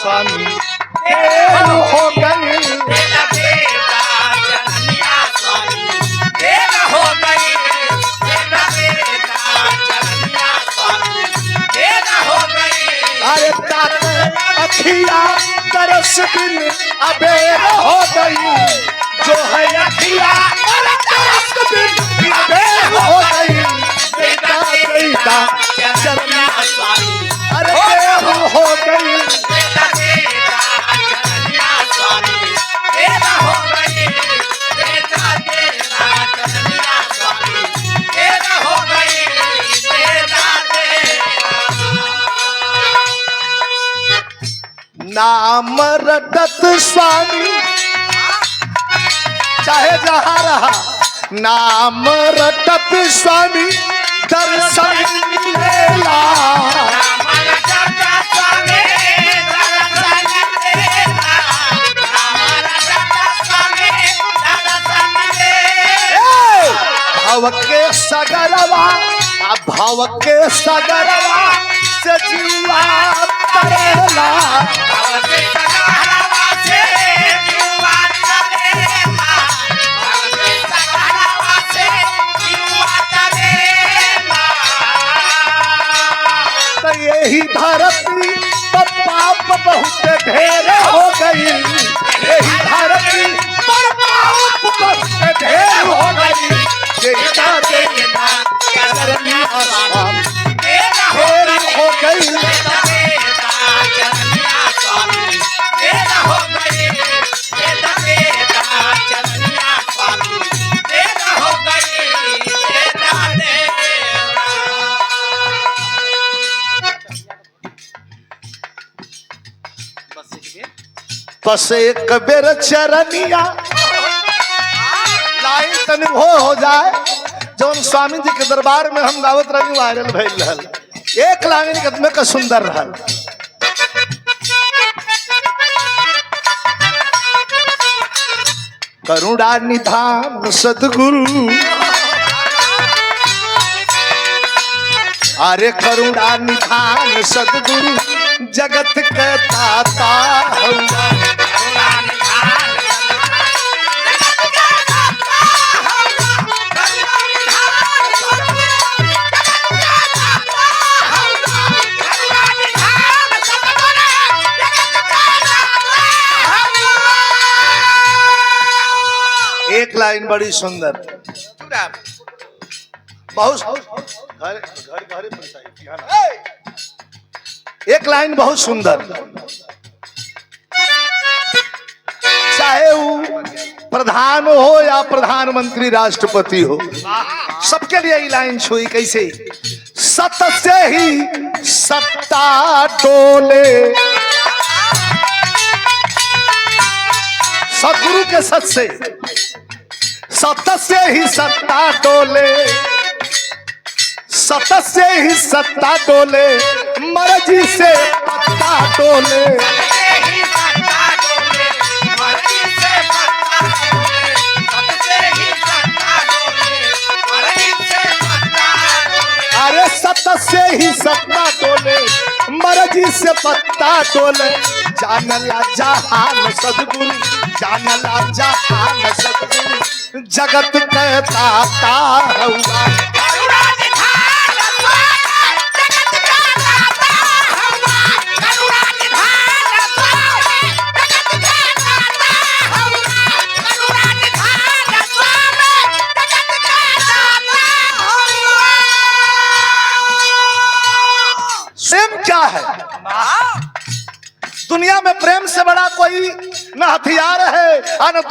स्वामी देर हो गई, अरे अखिया तरस बिन अबेर हो गई, जो है अखिया तरस बिन अबेर हो गई, बेटा बेटा चरनिया स्वामी, अरे देर हो गई, बेटा बेटा चरनिया स्वामी, देर हो गई, बेटा बेटा चरनिया स्वामी, देर हो गई, बेटा नाम रटत स्वामी चाहे जहाँ रहा, नाम रटत स्वामी दर्शन मिलेला, भाव के सगरवा, भाव के सगरवा से जीवा तरेला, तो यही धरती पर पाप बहुत ढेर हो गई, यही धरती पर पाप बहुत ढेर हो गई, देता देता चरनिया स्वामी ढेर हो गई, चरनिया स्वामी ढेर हो गई, देता देता चरनिया स्वामी ढेर हो गई, देता बस एक बेर चरनिया लाइन तनि हो जाए, जौन स्वामी जी के दरबार में हम गावत रही वायरल भइल रहल, एक लाइन कदम का सुंदर रहल, करुणा निधान सद्गुरु, अरे करुणा निधान सद्गुरु जगत के दाता हुआ, एक लाइन बड़ी सुंदर, बहुत एक लाइन बहुत सुंदर, चाहे वो प्रधान हो या प्रधानमंत्री राष्ट्रपति हो, सबके लिए ये लाइन छुई कैसे, सत से ही सत्ता डोले, सदगुरु के सत से ही सत्ता डोले, सत से ही सत्ता डोले, मर्जी से पत्ता डोले, अरे सत से ही सत्ता डोले, मर्जी से पत्ता डोले, जानला जहान सद्गुरु, जानला जहान सद्गुरु जगत के दाता हुआ, प्रेम क्या है? दुनिया में प्रेम से बड़ा कोई न हथियार है और न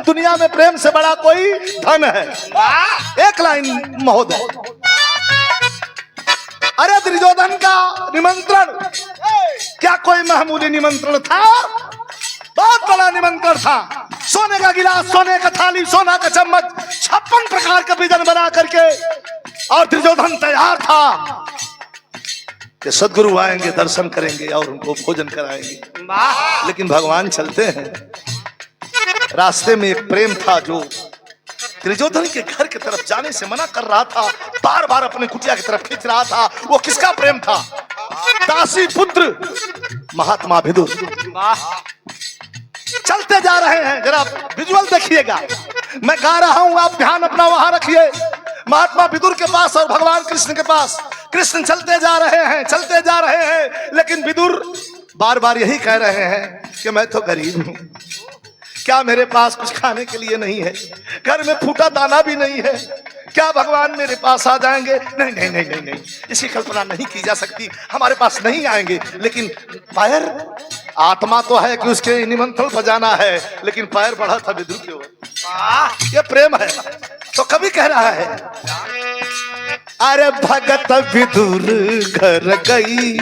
दुनिया में प्रेम से बड़ा कोई धन है। एक लाइन महोदय, अरे दुर्योधन का निमंत्रण क्या कोई मामूली निमंत्रण था? बहुत बड़ा निमंत्रण था। सोने का गिलास, सोने का थाली, सोना का चम्मच, 56 प्रकार का व्यंजन बना करके, और दुर्योधन तैयार था कि सदगुरु आएंगे, दर्शन करेंगे और उनको भोजन कराएंगे। लेकिन भगवान चलते हैं, रास्ते में एक प्रेम था जो दुर्योधन के घर की तरफ जाने से मना कर रहा था, बार बार अपने कुटिया की तरफ खींच रहा था। वो किसका प्रेम था? दासी पुत्र महात्मा विदुर चलते जा रहे हैं। जरा विजुअल देखिएगा, मैं गा रहा हूं, आप ध्यान अपना वहां रखिए। महात्मा विदुर के पास और भगवान कृष्ण के पास। कृष्ण चलते जा रहे हैं, चलते जा रहे हैं, लेकिन विदुर बार बार यही कह रहे हैं कि मैं तो गरीब हूं, क्या मेरे पास कुछ खाने के लिए नहीं है, घर में फूटा दाना भी नहीं है, क्या भगवान मेरे पास आ जाएंगे? नहीं नहीं नहीं नहीं नहीं, इसकी कल्पना नहीं की जा सकती, हमारे पास नहीं आएंगे। लेकिन पैर, आत्मा तो है कि उसके निमंत्रण बजाना है, लेकिन पैर बढ़ा था विदुर के ओर। ये प्रेम है। तो कभी कह रहा है, अरे भगत विदुर घर गई,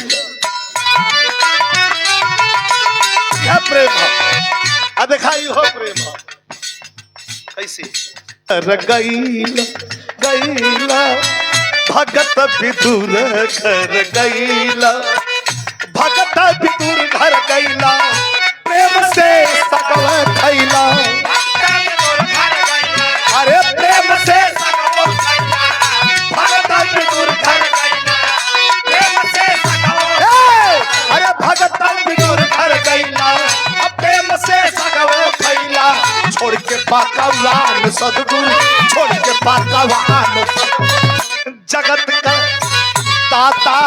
क्या प्रेम है, दिखाई हो प्रेम हो कैसे। गईला गईला भगत विदुर घर गईला, भगत विदुर घर गईला, प्रेम से सकल खैला, अरे प्रेम से भगत विदुर घर गईला, प्रेम से अरे भगत विदुर घर गईला, प्रेम से सकल खैला, छोड़ के पाकवान सदगुरु, छोड़ के पाकवान जगत का दाता,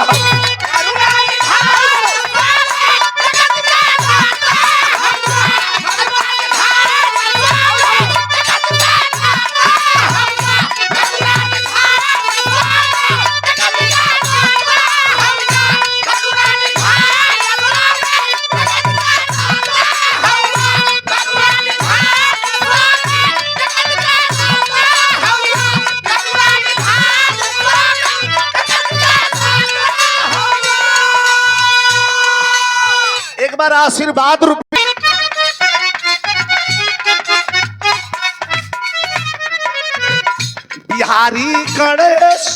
एक बार आशीर्वाद रूपी बिहारी गणेश,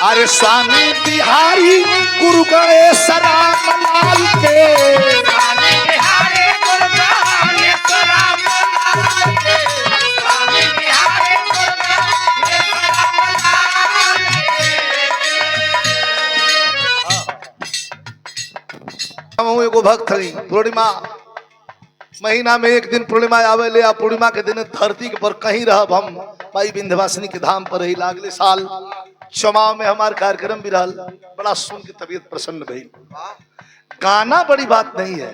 अरे स्वामी बिहारी गुरु गणेश राम लाल के, स्वामी बिहारी गुरु गणेश राम लाल के, स्वामी बिहारी गुरु गणेश राम लाल के। हम एगो भक्त हई, पूर्णिमा महीना में एक दिन पूर्णिमा आवे ले, पूर्णिमा के दिन धरती के पर कहीं रहब हम भाई विंध्यवासिनी के धाम पर रही। लागले साल चमाव में हमार कार्यक्रम भी रहल, बड़ा सुन के तबीयत प्रसन्न भई। गाना बड़ी बात नहीं है,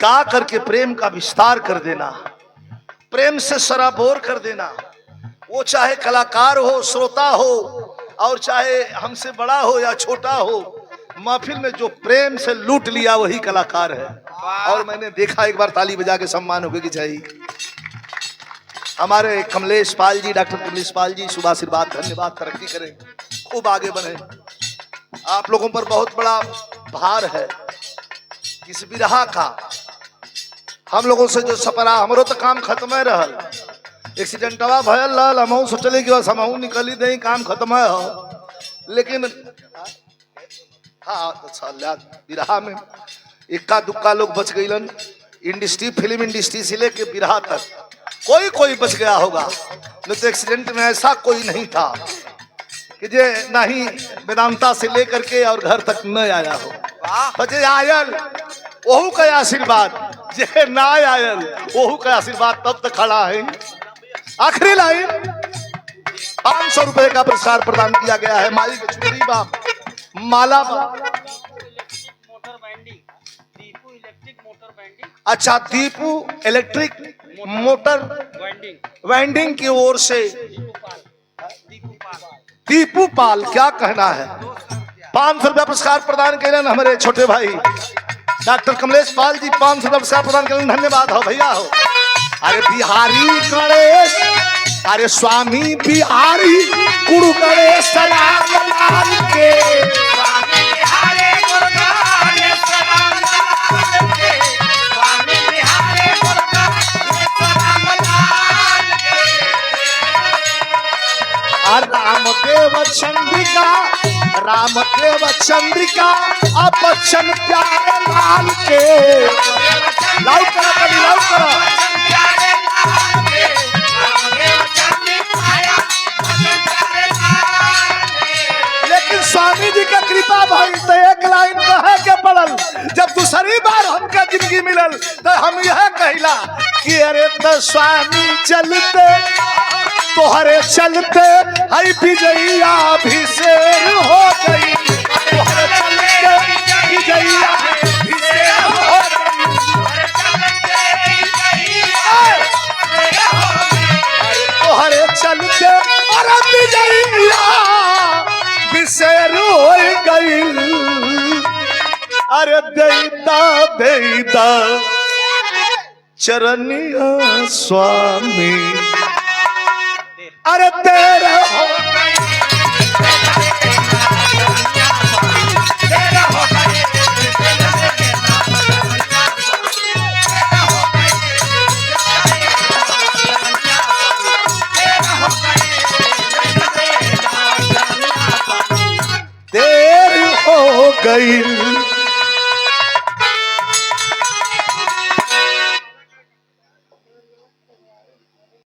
गा करके प्रेम का विस्तार कर देना, प्रेम से सराबोर कर देना। वो चाहे कलाकार हो, श्रोता हो, और चाहे हमसे बड़ा हो या छोटा हो, महफिल में जो प्रेम से लूट लिया वही कलाकार है। और मैंने देखा, एक बार ताली बजा के सम्मान होगी कि चाहिए। हमारे कमलेश पाल जी, डॉक्टर कमलेश पाल जी, शुभ आशीर्वाद, धन्यवाद, तरक्की करें, खूब आगे बढ़े। आप लोगों पर बहुत बड़ा भार है इस बिरहा का। हम लोगों से जो सपरा, हमरो तो काम खत्म है रहल, एक्सीडेंटवा भयल रहल, हम सोचले कि बस हम निकली दे, काम खत्म है हो। लेकिन हाँ, बिरहा में इक्का दुक्का लोग बच गईलन। इंडस्ट्री, फिल्म इंडस्ट्री से लेके बिरहा तक कोई कोई बच गया होगा, नहीं तो एक्सीडेंट में ऐसा कोई नहीं था कि जे नहीं वेदांता से लेकर के और घर तक न आया हो। बचे आयल ओहू का आशीर्वाद, जे ना आयल ओहू का आशीर्वाद तब तक खड़ा है। आखिरी लाइन, 500 रुपए का पुरस्कार प्रदान किया गया है। माई के चुनरी बाप, माला बाप, अच्छा, दीपू इलेक्ट्रिक मोटर वेंडिंग की ओर से दीपू पाल, क्या कहना है, 500 रुपया पुरस्कार प्रदान करें हमारे छोटे भाई डॉक्टर कमलेश पाल जी, 500 रुपया पुरस्कार प्रदान करें, धन्यवाद हो भैया हो। अरे बिहारी गणेश, अरे स्वामी बिहारी गुरु गणेश राम लाल के, स्वामी बिहारी गुरु गणेश राम लाल के, स्वामी बिहारी गुरु गणेश राम लाल के। रामदेव चंद्रिका, रामदेव चंद्रिका, अब बच्चन प्यारे लाल के, लाउ करो कभी, लाउ करो। स्वामी जी का कृपा भाई तो एक लाइन कहे के पड़ल। जब दूसरी बार हमका जिंदगी मिलल तो हम यह कहला कि अरे तो स्वामी चलते तोहरे चलते हई विजयिया भी शेर हो गई, तोहरे चलते विजयिया भी शेर हो तोहरे चलते और विजयिया भी शेर हो गई। अरे देता देता चरनिया स्वामी अरे तेरे हो